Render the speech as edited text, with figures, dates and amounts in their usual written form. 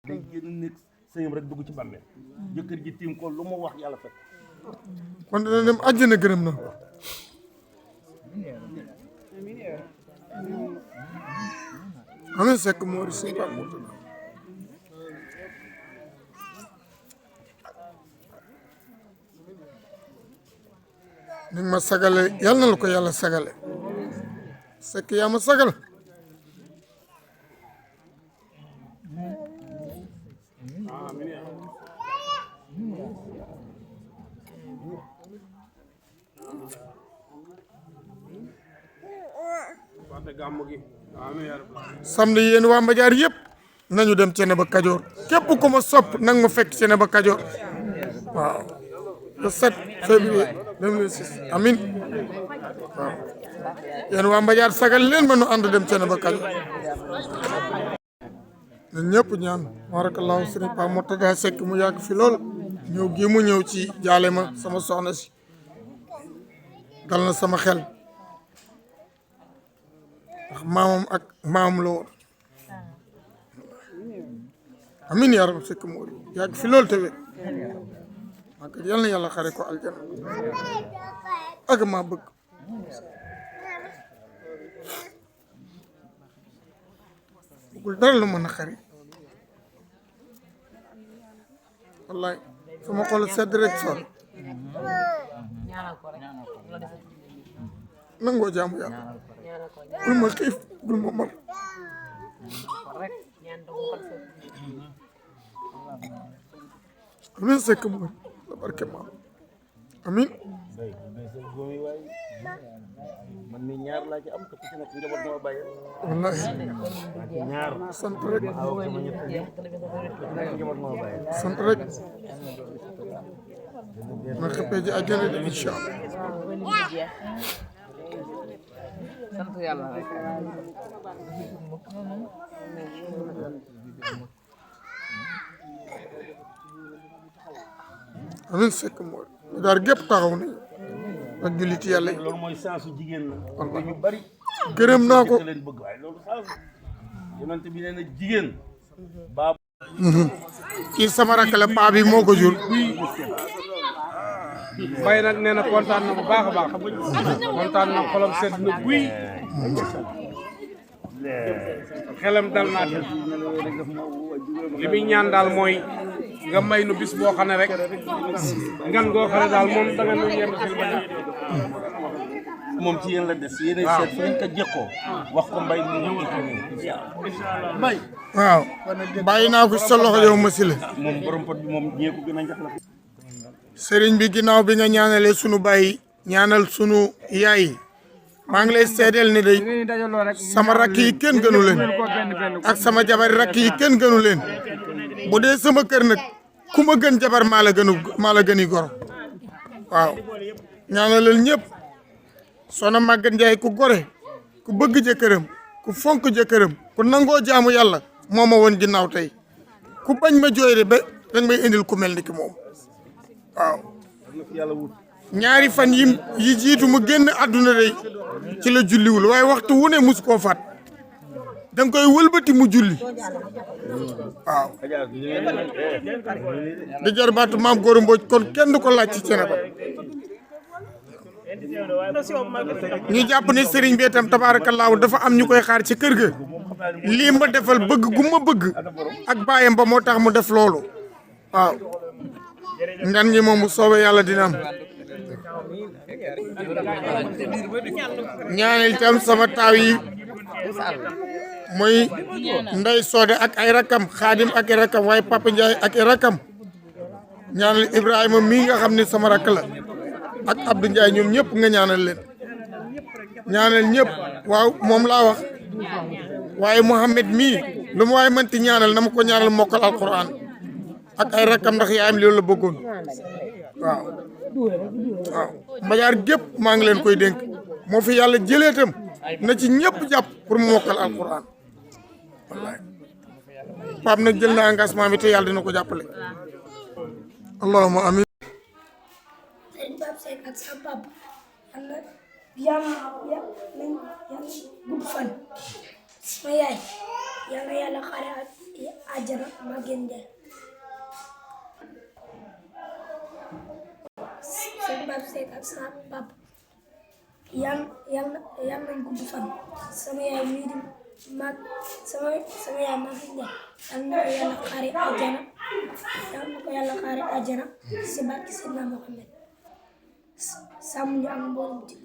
day génn nekk sëyam rek dugg ci bàmmeel jëkkër ji tiim ko lu mu wax yàlla fekk kon dina dem àjjana gërëm na amiin Seck Mori sëñ Pape Mourtada ni ma sagale yàlla na la ko yàlla sagale Seck yaa ma sagal samedi yéen waa Mbadiar yëpp nañu dem Thiénaba Kajoor képp ku ma sopp nang ma fekk Thiénaba Kajoor waaw le 7 février 2006 amin waaw yéen waa Mbadiar sagal leen ma nu ànd dem Thiénaba Kajoor ñun ñëpp ñaan barakallahu sëriñ Pape Mourtada Seck mu yàgg fi lool ñëw gi mu ñëw ci jaale ma sama soxna si dal na sama xel ndax maamam ak maamam la woon amin yaa rabbi Seck Mori yàgg fi lool te wér maa kat yal na yàlla xare ko aljana ak maa bëgg bëggul dara lu mën a xari wallaay sama xol sedd rek sol nangoo jaamu yàlla bul ma xiif bul ma mar amin Seck Mori la barke maam amin man mi ñaar laa ci am te ku ci nekk njaboot dama bàyyi wallahi ñaar sant rek njaboot moo bàyyi sant rek ma xëppee ji àjjana de incha allah sant yàlla rek amin Seck Mori daal gépp taxaw nañu ak julliti yàlla yi loolu mooy sensu jigéen la ko ñu bari gërëm naa ko leen bëgg waaye loolu sensu yonent bi nee na jigéen baa kii sama rakk la paa bi moo ko jur Mbaye nag nee na kontaan na bu baax a baax kontaan na xolam sedd na guy xelam dal naa te li muy ñaan daal mooy nga may nu bis boo xam ne rek ngan goo xam ne daal moom da nga nu yenn xel ba moom ci yéen la des yéen a seet fu ñu ko jekkoo wax ko mbay mi ñu mbay waaw bàyyi naa ko sa loxo yow Massila moom borom pot bi moom ñee ko gën a njax la sëriñ bi ginnaaw bi nga ñaanalee sunu baay ñaanal sunu yaay maa ngi lay seedeel ni day sama rakk yi kenn gënu leen ak sama jabar rakk yi kenn gënu leen bu dee sama kër nag ku ma gën jabar maa la gëni goro waaw ñaanalal ñëpp Soxna Maguette Ndiaye ku gore ku bëgg jëkkëram ku fonk jëkkëram ku nangoo jaamu yàlla moo ma woon ginnaaw tey ku bañ ma jooy de ba danga may indil ku mel ni ki moom waaw ñaari fan yi jiitu mu génn àdduna day ci la julliwul waaye waxtu wu ne musu koo faat danga koy wëlbati mu julli waaw di jarbaatu maam Góor Mbooj kon kenn du ko laaj ci Thiénaba ñu jàpp ne sëriñ bi itam tabaarakallaahu dafa am ñu koy xaar ci kër ga lii ma defal bëgg gu ma bëgg ak baayam ba moo tax mu def loolu waaw ngan ñi moom bu soobee yàlla dina am ñaanal itam sama taaw yi muy Ndey Soode ak ay rakam Xaadim ak i rakam waaye Papa Ndiaye ak i rakam ñaanal Ibrahima mii nga xam ne sama rakk la ak Abdou Ndiaye ñoom ñëpp nga ñaanal leen ñaanal ñëpp waaw moom laa wax waaye Mouhamed mii lu ma waaye mënti ñaanal na ma ko ñaanal mokkal alquran ak ay rakam ndax yaayam loolu la bëggoon waaw waaw Mbadiar gépp maa ngi leen koy dénk moo fi yàlla jëlee itam na ci ñëpp jàpp pour mu mokkal alquran wallaay Pape nag jël na engagement bi te yàlla dina ko jàppale allahumma amin sëriñ Pape Seck ak sa papa yàlla gudd fan sama yaay yàlla xare àjjana Maguette Ndiaye. sëñ Pape Seck ak sama papa yal nañ gudd fan. sama yaay mii di mag sama yaay Maguette Ndiaye yal na ko yàlla xaare àjjana si barke Seydina Mohamed sàmm ñu ak mboolem ci